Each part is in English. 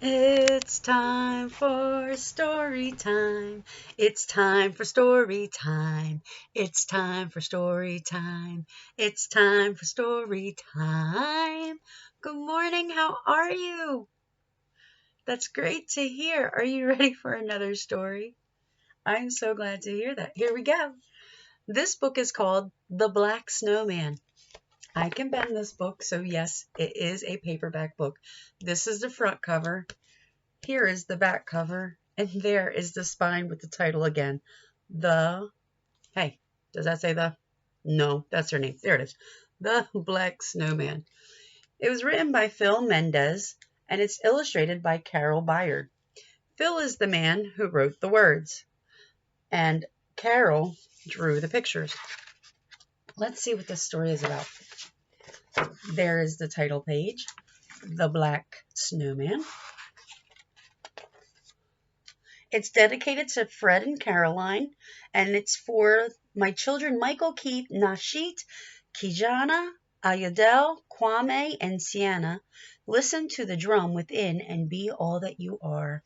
It's time for story time. It's time for story time. It's time for story time. It's time for story time. Good morning. How are you? That's great to hear. Are you ready for another story? I'm so glad to hear that. Here we go. This book is called The Black Snowman. I can bend this book, so yes, it is a paperback book. This is the front cover. Here is the back cover, and there is the spine with the title again. The, hey, does that say the? No, that's her name. There it is. The Black Snowman. It was written by Phil Mendez, and it's illustrated by Carole Byard. Phil is the man who wrote the words, and Carole drew the pictures. Let's see what this story is about. There is the title page, The Black Snowman. It's dedicated to Fred and Caroline, and it's for my children Michael, Keith, Nashit, Kijana, Ayodel, Kwame, and Sienna. Listen to the drum within and be all that you are.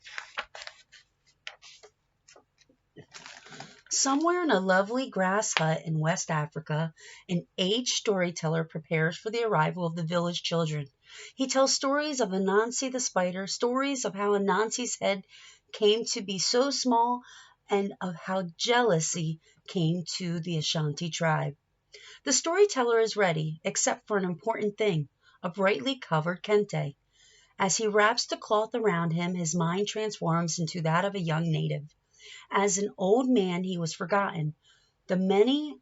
Somewhere in a lovely grass hut in West Africa, an aged storyteller prepares for the arrival of the village children. He tells stories of Anansi the spider, stories of how Anansi's head came to be so small, and of how jealousy came to the Ashanti tribe. The storyteller is ready, except for an important thing, a brightly covered kente. As he wraps the cloth around him, his mind transforms into that of a young native. As an old man, he was forgotten. The many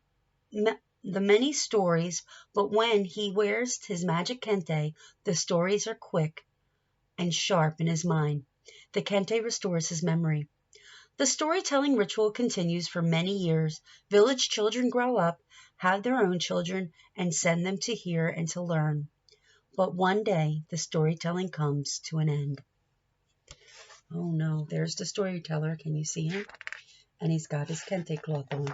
stories, but when he wears his magic kente, the stories are quick and sharp in his mind. The kente restores his memory. The storytelling ritual continues for many years. Village children grow up, have their own children, and send them to hear and to learn. But one day, the storytelling comes to an end. Oh no, there's the storyteller. Can you see him? And he's got his kente cloth on.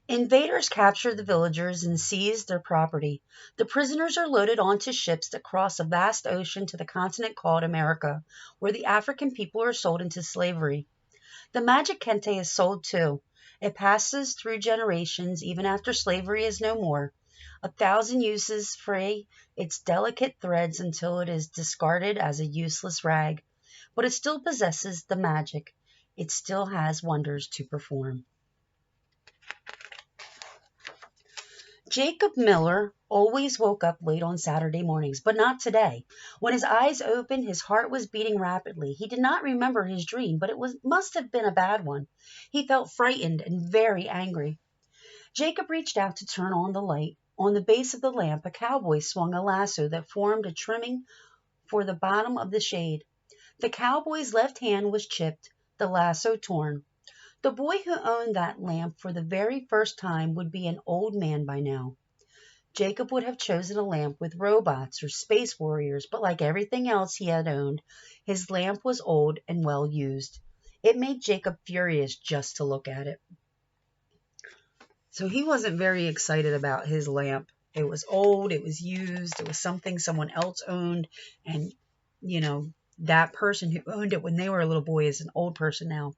Invaders capture the villagers and seize their property. The prisoners are loaded onto ships that cross a vast ocean to the continent called America, where the African people are sold into slavery. The magic kente is sold too. It passes through generations even after slavery is no more. 1,000 uses fray its delicate threads until it is discarded as a useless rag. But it still possesses the magic. It still has wonders to perform. Jacob Miller always woke up late on Saturday mornings, but not today. When his eyes opened, his heart was beating rapidly. He did not remember his dream, but must have been a bad one. He felt frightened and very angry. Jacob reached out to turn on the light. On the base of the lamp, a cowboy swung a lasso that formed a trimming for the bottom of the shade. The cowboy's left hand was chipped, the lasso torn. The boy who owned that lamp for the very first time would be an old man by now. Jacob would have chosen a lamp with robots or space warriors, but like everything else he had owned, his lamp was old and well used. It made Jacob furious just to look at it. So he wasn't very excited about his lamp. It was old, it was used, it was something someone else owned, and, that person who owned it when they were a little boy is an old person now.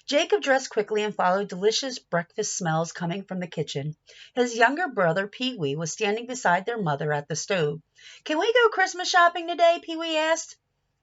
Jacob dressed quickly and followed delicious breakfast smells coming from the kitchen. His younger brother, Pee-wee, was standing beside their mother at the stove. "Can we go Christmas shopping today?" Pee-wee asked.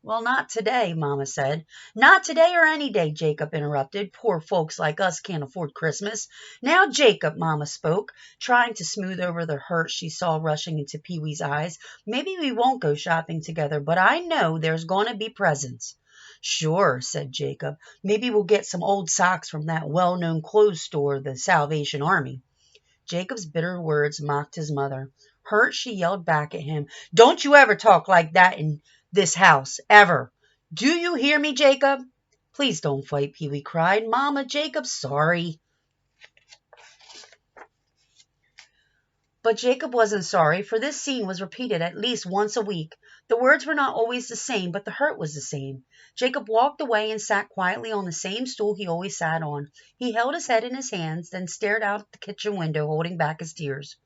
"Well, not today," Mama said. "Not today or any day," Jacob interrupted. "Poor folks like us can't afford Christmas." "Now, Jacob," Mama spoke, trying to smooth over the hurt she saw rushing into Pee-wee's eyes. "Maybe we won't go shopping together, but I know there's going to be presents." "Sure," said Jacob. "Maybe we'll get some old socks from that well-known clothes store, the Salvation Army." Jacob's bitter words mocked his mother. Hurt, she yelled back at him, "Don't you ever talk like that in this house, ever. Do you hear me, Jacob?" "Please don't fight," Pee-wee cried. "Mama, Jacob's sorry." But Jacob wasn't sorry, for this scene was repeated at least once a week. The words were not always the same, but the hurt was the same. Jacob walked away and sat quietly on the same stool he always sat on. He held his head in his hands, then stared out at the kitchen window, holding back his tears.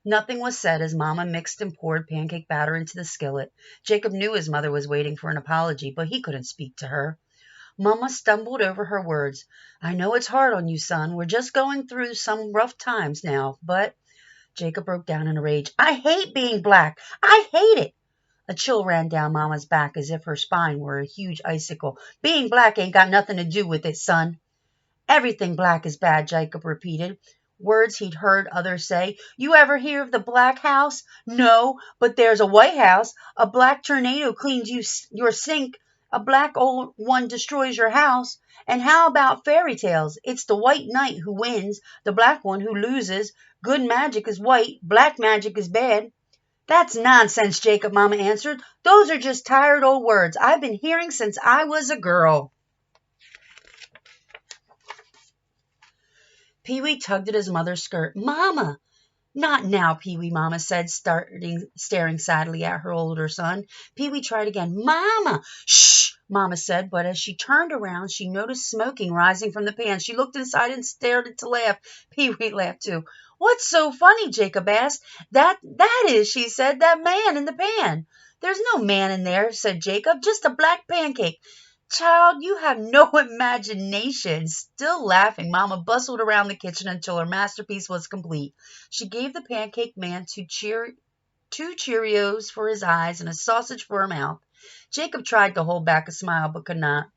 Nothing was said as Mama mixed and poured pancake batter into the skillet. Jacob knew his mother was waiting for an apology, but he couldn't speak to her. Mama stumbled over her words. I know it's hard on you, son. We're just going through some rough times now, but... Jacob broke down in a rage. I hate being black. I hate it. A chill ran down Mama's back as if her spine were a huge icicle. Being black ain't got nothing to do with it, son. Everything black is bad, Jacob repeated. Words he'd heard others say. You ever hear of the black house? No, but there's a white house. A black tornado cleans your sink. A black old one destroys your house. And how about fairy tales? It's the white knight who wins, the black one who loses. Good magic is white, black magic is bad. That's nonsense, Jacob, Mama answered. Those are just tired old words I've been hearing since I was a girl. Pee-wee tugged at his mother's skirt. Mama! Not now, Pee-wee, Mama said, staring sadly at her older son. Pee-wee tried again. Mama! Shh! Mama said, but as she turned around, she noticed smoking rising from the pan. She looked inside and started to laugh. Pee-wee laughed too. What's so funny? Jacob asked. That is, she said, that man in the pan. There's no man in there, said Jacob, just a black pancake. Child, you have no imagination. Still laughing, Mama bustled around the kitchen until her masterpiece was complete. She gave the pancake man two Cheerios for his eyes and a sausage for her mouth. Jacob tried to hold back a smile but could not.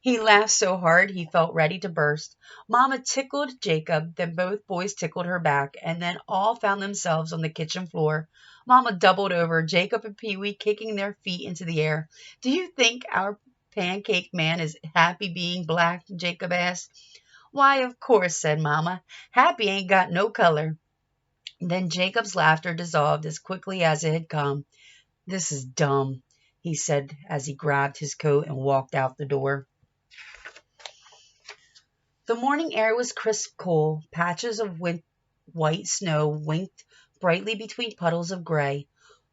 He laughed so hard he felt ready to burst. Mama tickled Jacob, then both boys tickled her back, and then all found themselves on the kitchen floor. Mama doubled over, Jacob and Pee-wee kicking their feet into the air. Do you think our pancake man is happy being black? Jacob asked. Why, of course, said Mama. Happy ain't got no color. Then Jacob's laughter dissolved as quickly as it had come. This is dumb, he said as he grabbed his coat and walked out the door. The morning air was crisp cool. Patches of white snow winked brightly between puddles of gray,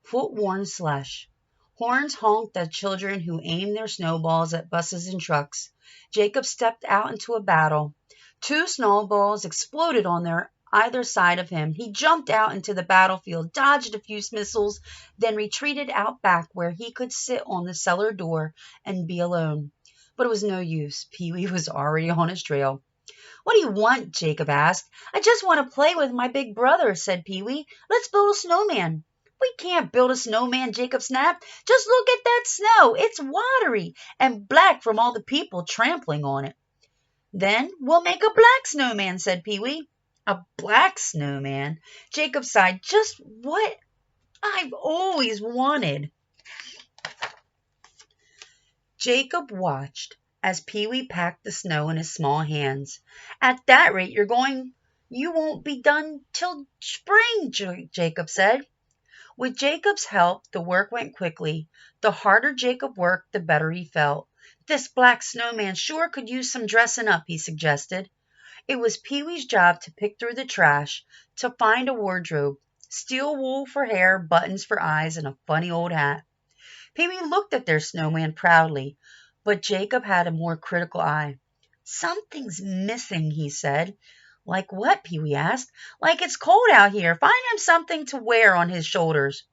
foot-worn slush. Horns honked at children who aimed their snowballs at buses and trucks. Jacob stepped out into a battle. 2 snowballs exploded on either side of him. He jumped out into the battlefield, dodged a few missiles, then retreated out back where he could sit on the cellar door and be alone. But it was no use. Pee-wee was already on his trail. What do you want? Jacob asked. I just want to play with my big brother, said Pee-wee. Let's build a snowman. We can't build a snowman, Jacob snapped. Just look at that snow. It's watery and black from all the people trampling on it. Then we'll make a black snowman, said Pee-wee. A black snowman? Jacob sighed. Just what I've always wanted. Jacob watched as Pee-wee packed the snow in his small hands. At that rate, you won't be done till spring, Jacob said. With Jacob's help, the work went quickly. The harder Jacob worked, the better he felt. This black snowman sure could use some dressing up, he suggested. It was Pee-wee's job to pick through the trash, to find a wardrobe, steel wool for hair, buttons for eyes, and a funny old hat. Pee-wee looked at their snowman proudly, but Jacob had a more critical eye. Something's missing, he said. Like what? Pee-wee asked. Like it's cold out here. Find him something to wear on his shoulders.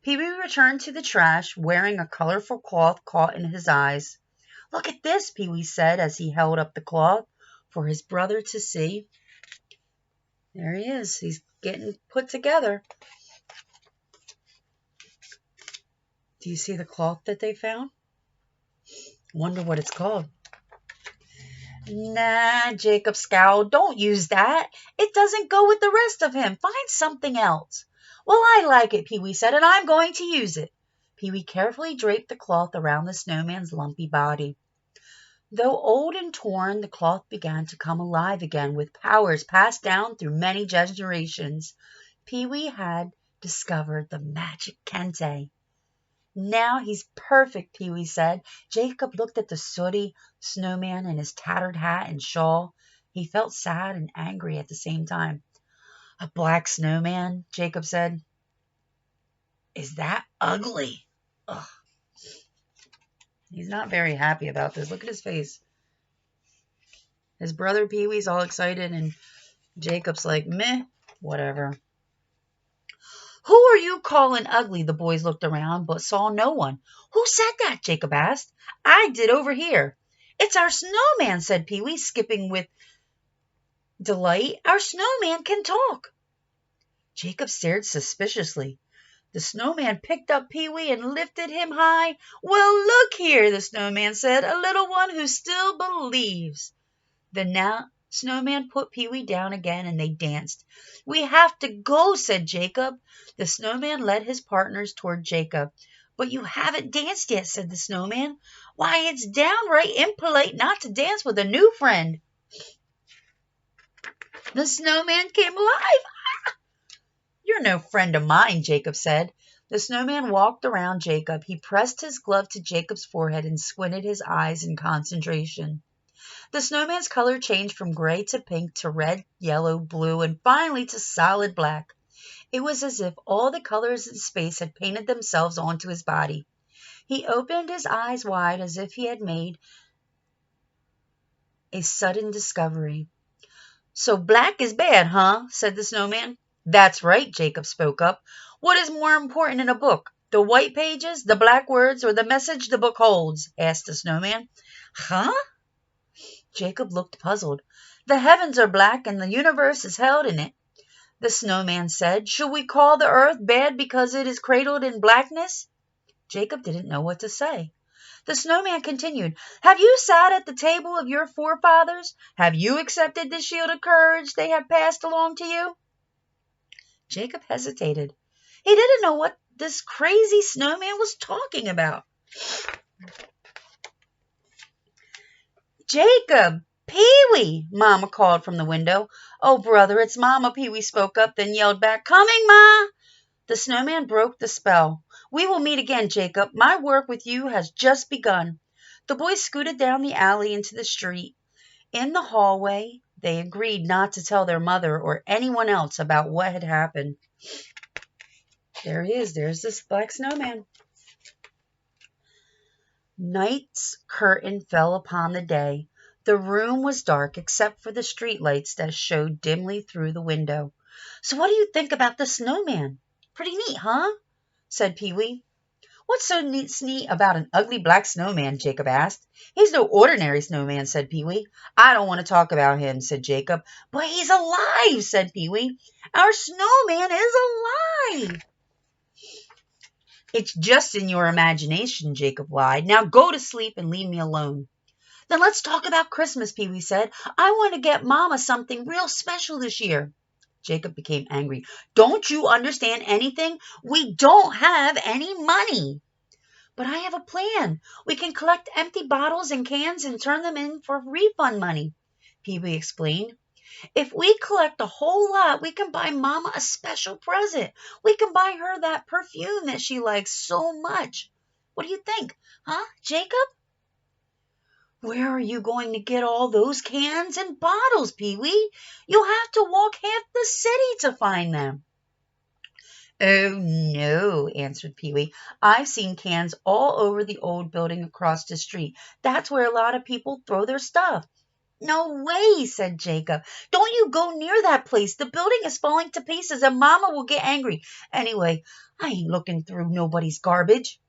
Pee-wee returned to the trash, wearing a colorful cloth caught in his eyes. Look at this, Pee-wee said as he held up the cloth for his brother to see. There he is. He's getting put together. Do you see the cloth that they found? Wonder what it's called. Nah, Jacob scowled. Don't use that. It doesn't go with the rest of him. Find something else. Well, I like it, Pee-wee said, and I'm going to use it. Pee-wee carefully draped the cloth around the snowman's lumpy body. Though old and torn, the cloth began to come alive again with powers passed down through many generations. Pee-wee had discovered the magic kente. Now he's perfect, Pee-wee said. Jacob looked at the sooty snowman in his tattered hat and shawl. He felt sad and angry at the same time. A black snowman, Jacob said. Is that ugly? Ugh. He's not very happy about this. Look at his face. His brother Pee-wee's all excited and Jacob's like, meh, whatever. Who are you calling ugly? The boys looked around, but saw no one. Who said that? Jacob asked. I did over here. It's our snowman, said Pee-wee, skipping with delight. Our snowman can talk. Jacob stared suspiciously. The snowman picked up Pee-wee and lifted him high. Well, look here, the snowman said, a little one who still believes. The snowman put Pee-wee down again, and they danced. We have to go, said Jacob. The snowman led his partners toward Jacob. But you haven't danced yet, said the snowman. Why, it's downright impolite not to dance with a new friend. The snowman came alive. You're no friend of mine, Jacob said. The snowman walked around Jacob. He pressed his glove to Jacob's forehead and squinted his eyes in concentration. The snowman's color changed from gray to pink to red, yellow, blue, and finally to solid black. It was as if all the colors in space had painted themselves onto his body. He opened his eyes wide as if he had made a sudden discovery. So black is bad, huh? Said the snowman. That's right, Jacob spoke up. What is more important in a book? The white pages, the black words, or the message the book holds? Asked the snowman. Huh? Jacob looked puzzled. The heavens are black and the universe is held in it, the snowman said. Should we call the earth bad because it is cradled in blackness? Jacob didn't know what to say. The snowman continued, Have you sat at the table of your forefathers? Have you accepted the shield of courage they have passed along to you? Jacob hesitated. He didn't know what this crazy snowman was talking about. Jacob! Pee-wee! Mama called from the window. Oh, brother, it's Mama, Pee-wee spoke up, then yelled back, Coming, Ma! The snowman broke the spell. We will meet again, Jacob. My work with you has just begun. The boys scooted down the alley into the street. In the hallway, they agreed not to tell their mother or anyone else about what had happened. There he is. There's this black snowman. Night's curtain fell upon the day. The room was dark except for the street lights that showed dimly through the window. So what do you think about the snowman? Pretty neat, huh? Said Pee-wee. What's so neat about an ugly black snowman? Jacob asked. He's no ordinary snowman, said Pee-wee. I don't want to talk about him, said Jacob. But he's alive, said Pee-wee. Our snowman is alive. It's just in your imagination, Jacob lied. Now go to sleep and leave me alone. Then let's talk about Christmas, Pee-wee said. I want to get Mama something real special this year. Jacob became angry. Don't you understand anything? We don't have any money. But I have a plan. We can collect empty bottles and cans and turn them in for refund money, Pee-wee explained. If we collect a whole lot, we can buy Mama a special present. We can buy her that perfume that she likes so much. What do you think? Huh, Jacob? Where are you going to get all those cans and bottles, Pee-wee? You'll have to walk half the city to find them. Oh, no, answered Pee-wee. I've seen cans all over the old building across the street. That's where a lot of people throw their stuff. No way, said Jacob. Don't you go near that place. The building is falling to pieces and Mama will get angry. Anyway, I ain't looking through nobody's garbage.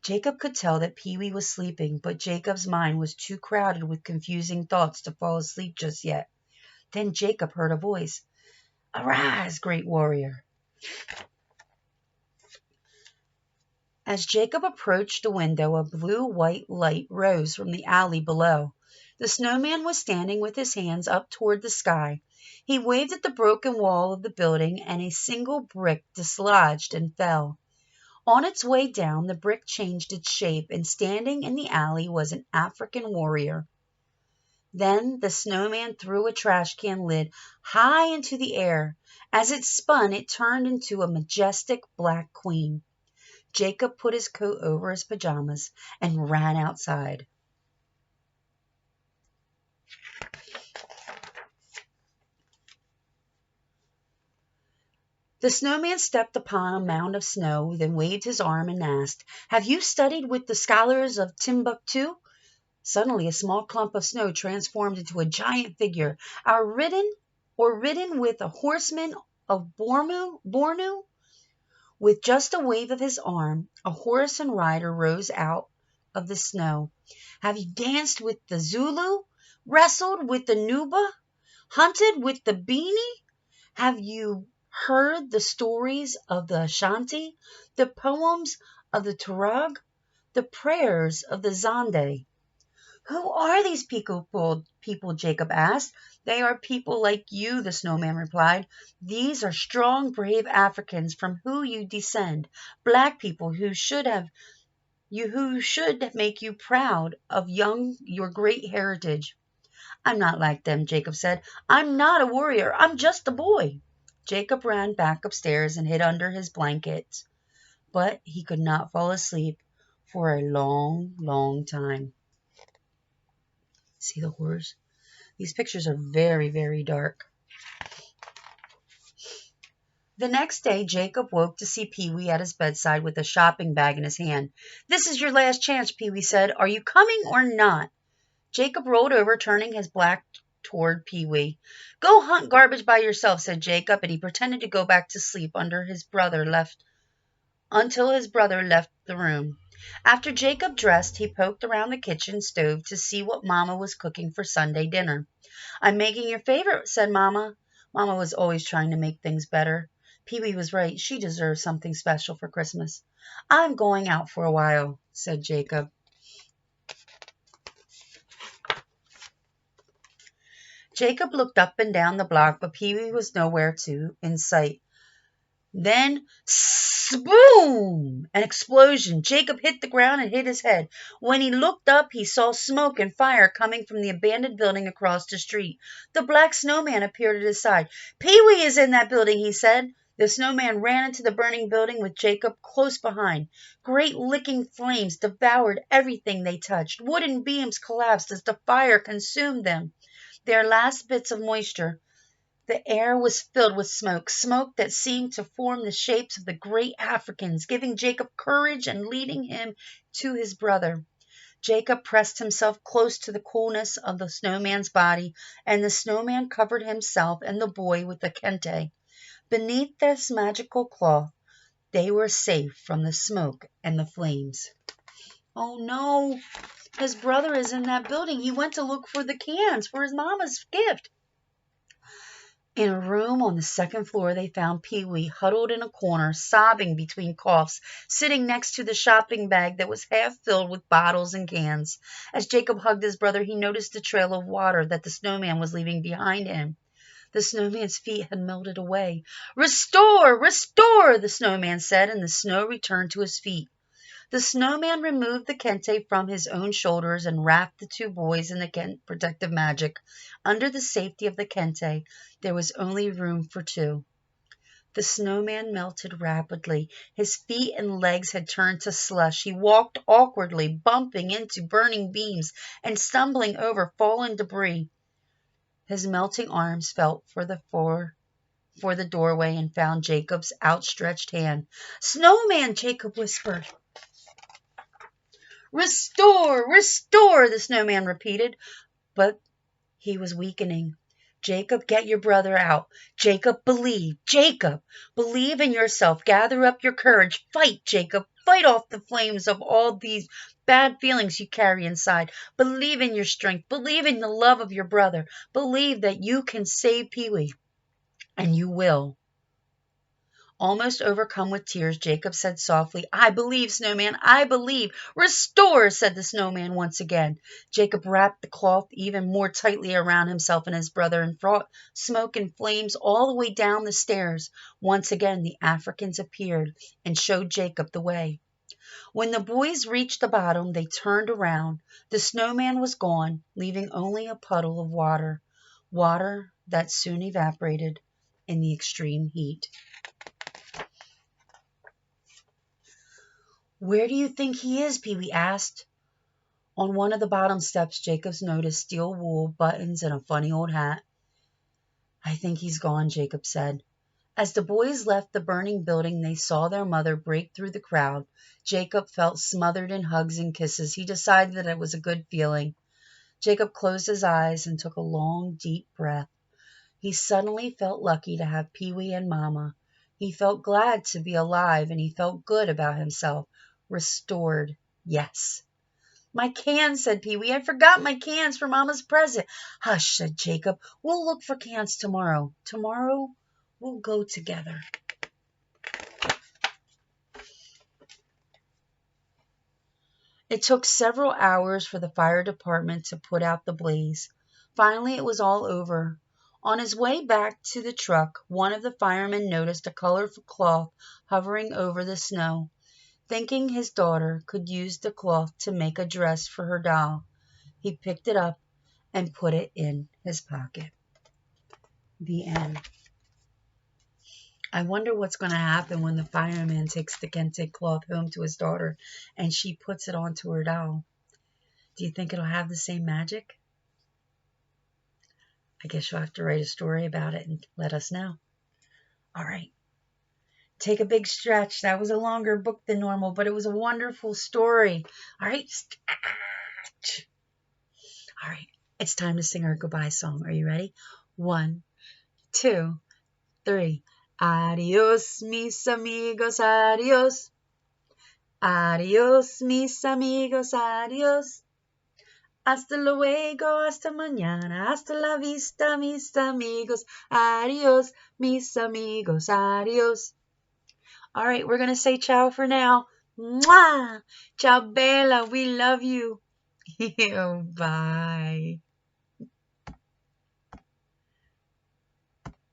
Jacob could tell that Pee-wee was sleeping, but Jacob's mind was too crowded with confusing thoughts to fall asleep just yet. Then Jacob heard a voice. Arise, great warrior. As Jacob approached the window, a blue-white light rose from the alley below. The snowman was standing with his hands up toward the sky. He waved at the broken wall of the building, and a single brick dislodged and fell. On its way down, the brick changed its shape, and standing in the alley was an African warrior. Then the snowman threw a trash can lid high into the air. As it spun, it turned into a majestic black queen. Jacob put his coat over his pajamas and ran outside. The snowman stepped upon a mound of snow, then waved his arm and asked, Have you studied with the scholars of Timbuktu? Suddenly a small clump of snow transformed into a giant figure. Ridden with a horseman of Bornu? With just a wave of his arm, a horse and rider rose out of the snow. Have you danced with the Zulu? Wrestled with the Nuba? Hunted with the Beanie? Have you heard the stories of the Ashanti? The poems of the Turag? The prayers of the Zande? Who are these people? Jacob asked. They are people like you, the snowman replied. These are strong, brave Africans from whom you descend, black people who should make you proud of your great heritage. I'm not like them, Jacob said. I'm not a warrior. I'm just a boy. Jacob ran back upstairs and hid under his blankets, but he could not fall asleep for a long, long time. See the horrors? These pictures are very, very dark. The next day, Jacob woke to see Pee-wee at his bedside with a shopping bag in his hand. This is your last chance, Pee-wee said. Are you coming or not? Jacob rolled over, turning his back toward Pee-wee. Go hunt garbage by yourself, said Jacob, and he pretended to go back to sleep until his brother left the room. After Jacob dressed, he poked around the kitchen stove to see what Mama was cooking for Sunday dinner. I'm making your favorite, said Mama. Mama was always trying to make things better. Pee-wee was right. She deserved something special for Christmas. I'm going out for a while, said Jacob. Jacob looked up and down the block, but Pee-wee was nowhere in sight. Then, boom! An explosion. Jacob hit the ground and hit his head. When he looked up, he saw smoke and fire coming from the abandoned building across the street. The Black Snowman appeared at his side. Pee-wee is in that building, he said. The snowman ran into the burning building with Jacob close behind. Great licking flames devoured everything they touched. Wooden beams collapsed as the fire consumed them. Their last bits of moisture. The air was filled with smoke that seemed to form the shapes of the great Africans, giving Jacob courage and leading him to his brother. Jacob pressed himself close to the coolness of the snowman's body, and the snowman covered himself and the boy with the kente. Beneath this magical cloth, they were safe from the smoke and the flames. Oh no, his brother is in that building. He went to look for the cans for his mama's gift. In a room on the second floor, they found Pee-wee huddled in a corner, sobbing between coughs, sitting next to the shopping bag that was half filled with bottles and cans. As Jacob hugged his brother, he noticed the trail of water that the snowman was leaving behind him. The snowman's feet had melted away. Restore! Restore! The snowman said, and the snow returned to his feet. The snowman removed the kente from his own shoulders and wrapped the two boys in the protective magic. Under the safety of the kente, there was only room for two. The snowman melted rapidly. His feet and legs had turned to slush. He walked awkwardly, bumping into burning beams and stumbling over fallen debris. His melting arms felt for the doorway and found Jacob's outstretched hand. Snowman, Jacob whispered. Restore! Restore! The snowman repeated, but he was weakening. Jacob, get your brother out. Jacob, believe. Jacob, believe in yourself. Gather up your courage. Fight, Jacob. Fight off the flames of all these bad feelings you carry inside. Believe in your strength. Believe in the love of your brother. Believe that you can save Pee-wee. And you will. Almost overcome with tears, Jacob said softly, I believe, Snowman, I believe. Restore, said the snowman once again. Jacob wrapped the cloth even more tightly around himself and his brother and brought smoke and flames all the way down the stairs. Once again, the Africans appeared and showed Jacob the way. When the boys reached the bottom, they turned around. The snowman was gone, leaving only a puddle of water that soon evaporated in the extreme heat. Where do you think he is? Pee-wee asked. On one of the bottom steps, Jacob noticed steel wool buttons and a funny old hat. I think he's gone, Jacob said. As the boys left the burning building, they saw their mother break through the crowd. Jacob felt smothered in hugs and kisses. He decided that it was a good feeling. Jacob closed his eyes and took a long, deep breath. He suddenly felt lucky to have Pee-wee and Mama. He felt glad to be alive, and he felt good about himself. Restored, yes. My cans, said Pee-wee. I forgot my cans for Mama's present. Hush, said Jacob. We'll look for cans tomorrow. Tomorrow, we'll go together. It took several hours for the fire department to put out the blaze. Finally, it was all over. On his way back to the truck, one of the firemen noticed a colorful cloth hovering over the snow. Thinking his daughter could use the cloth to make a dress for her doll, he picked it up and put it in his pocket. The end. I wonder what's going to happen when the fireman takes the kente cloth home to his daughter and she puts it onto her doll. Do you think it'll have the same magic? I guess you'll have to write a story about it and let us know. All right. Take a big stretch. That was a longer book than normal, but it was a wonderful story. All right. Stretch. All right. It's time to sing our goodbye song. Are you ready? 1, 2, 3. Adios, mis amigos, adios. Adios, mis amigos, adios. Hasta luego, hasta mañana, hasta la vista, mis amigos. Adios, mis amigos, adios. All right, we're going to say ciao for now. Mwah! Ciao, Bella. We love you. Bye.